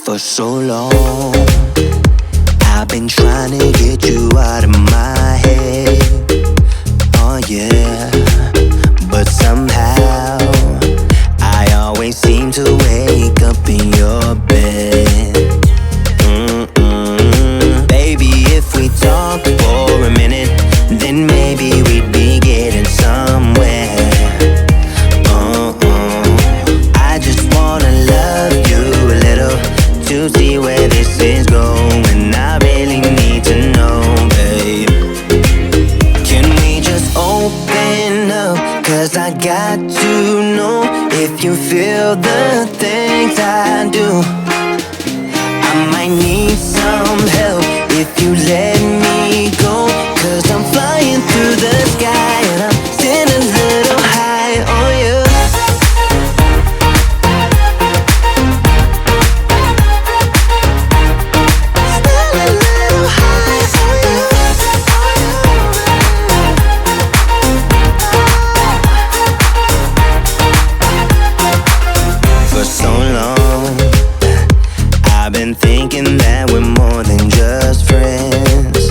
For so long, I've been trying to get you out of my head. Oh yeah, but somehow I always seem to wake up in your bed. Baby, if we talk for a minute, then maybe we'd be getting somewhere. I just wanna love you a little to see where this is going. I really need to know, babe. Can we just open up? 'Cause I got to know if you feel the things I do. I might need some help if you let me go. 'Cause I'm flying through the sky and I'm still a little high on you. Thinking that we're more than just friends.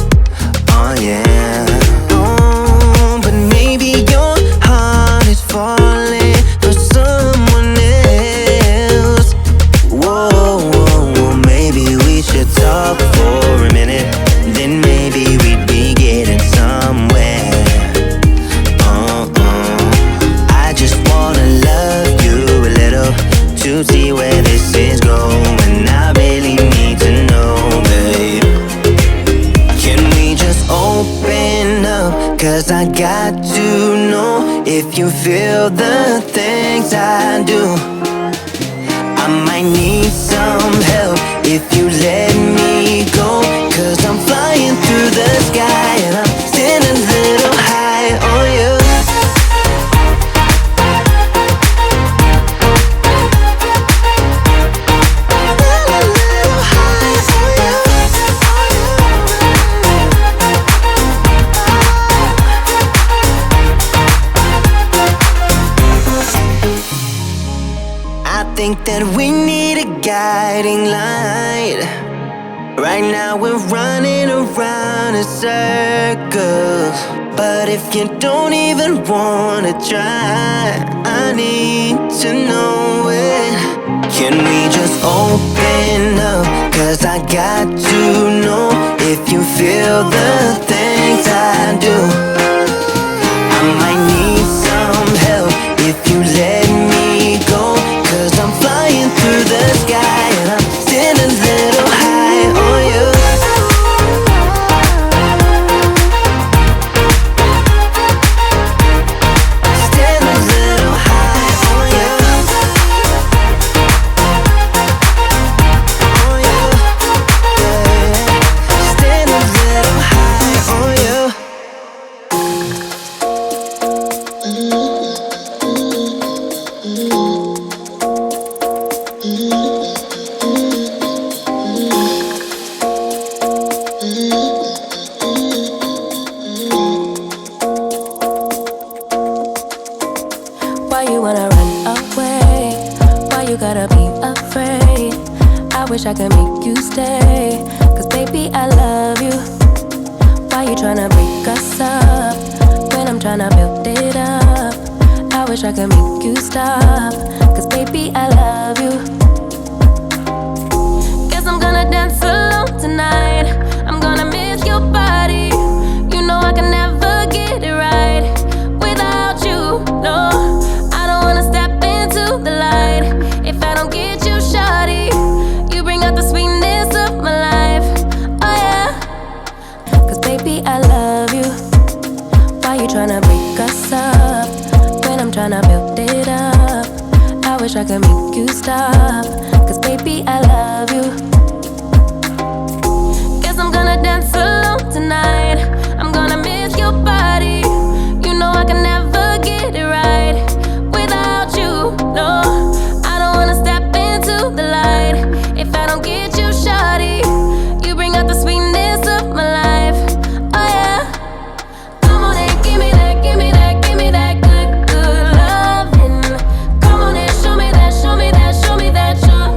Oh yeah. Oh, but maybe your heart is falling for someone else. Whoa, whoa, whoa. Maybe we should talk for a minute, then maybe we'd be getting somewhere. I just wanna love you a little to see where this is going. I really need to know, babe. Can we just open up? 'Cause I got to know if you feel the things I do. I might need some help if you let me go. 'Cause I'm flying through the sky and I'm still a little high on you. I think that we need a guiding light. Right now we're running around in circles. But if you don't even wanna try, I need to know it. Can we just open up? 'Cause I got to know if you feel the things I do. I might need some help if you let me go. 'Cause I'm flying through the sky and I'm still a little high on you. Still a little high on you. On you, yeah. Still a little high on you. Why you wanna run away? Why you gotta be afraid? I wish I could make you stay. 'Cause baby, I love you. Why you tryna break us up when I'm tryna build it up? I wish I could make you stop. 'Cause baby, I love you. Guess I'm gonna dance alone tonight. I'm gonna miss your body. You know I can never get it right without you, no. I don't wanna step into the light if I don't get you, shawty. You bring out the sweetness of my life, oh yeah. 'Cause baby, I love you. Why you tryna break us up when I'm tryna build it up? I wish I could make you stop. 'Cause baby, I love you. Guess I'm gonna dance alone tonight. I'm gonna miss your body. You know I can never get it right without you, no. I don't wanna step into the light if I don't get you, shawty. You bring out the sweetness of my life, oh yeah. Come on and give me that, give me that, give me that good, good loving. Come on and show me that, show me that, show me that you're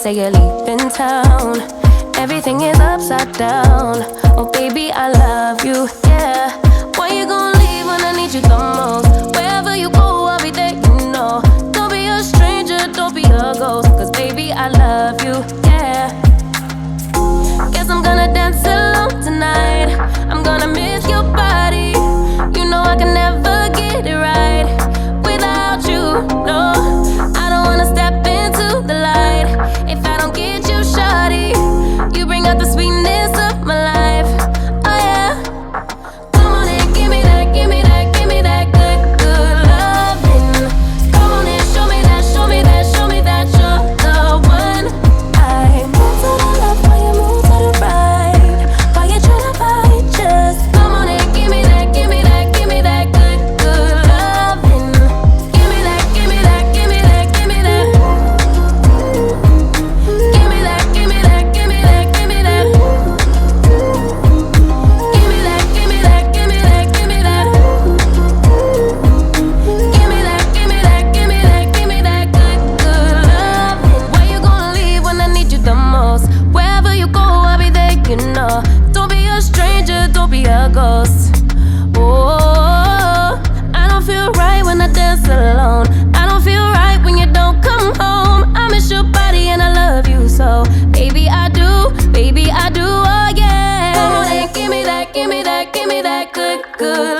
say you're leaving town. Everything is upside down. Oh baby, I love you, yeah. Why you gon' leave when I need you the most? Wherever you go, I'll be there, you know. Don't be a stranger, don't be a ghost. Cause baby, I love you, yeah. Guess I'm gonna dance alone tonight. I'm gonna miss your body. You know I can never get it right without you, no. I don't wanna step into the light if I don't get you, shawty. You bring out the sweetness of my life, oh yeah. Come on and give me that, give me that, give me that good, good loving. Come on and show me that, show me that, show me that you're the one. I move to the left while you move to the right. While you tryna fight, just come on and give me that, give me that, give me that good, good loving. Give me that, give me that, give me that, give me that. Give me that, give me that, give me that, give me that. Give me that, give me that, give me that, give me that. Give me that, give me that, give me that, give me that good, good loving. Why you gonna leave when I need you the most? Wherever you go, I'll be there, you know. Don't be a stranger, don't be a ghost. Oh, I don't feel right when I dance alone. I don't feel right when you don't come home. I miss your body and I love you so. Baby, I do, oh yeah. Come on and give me that, give me that, give me that good, good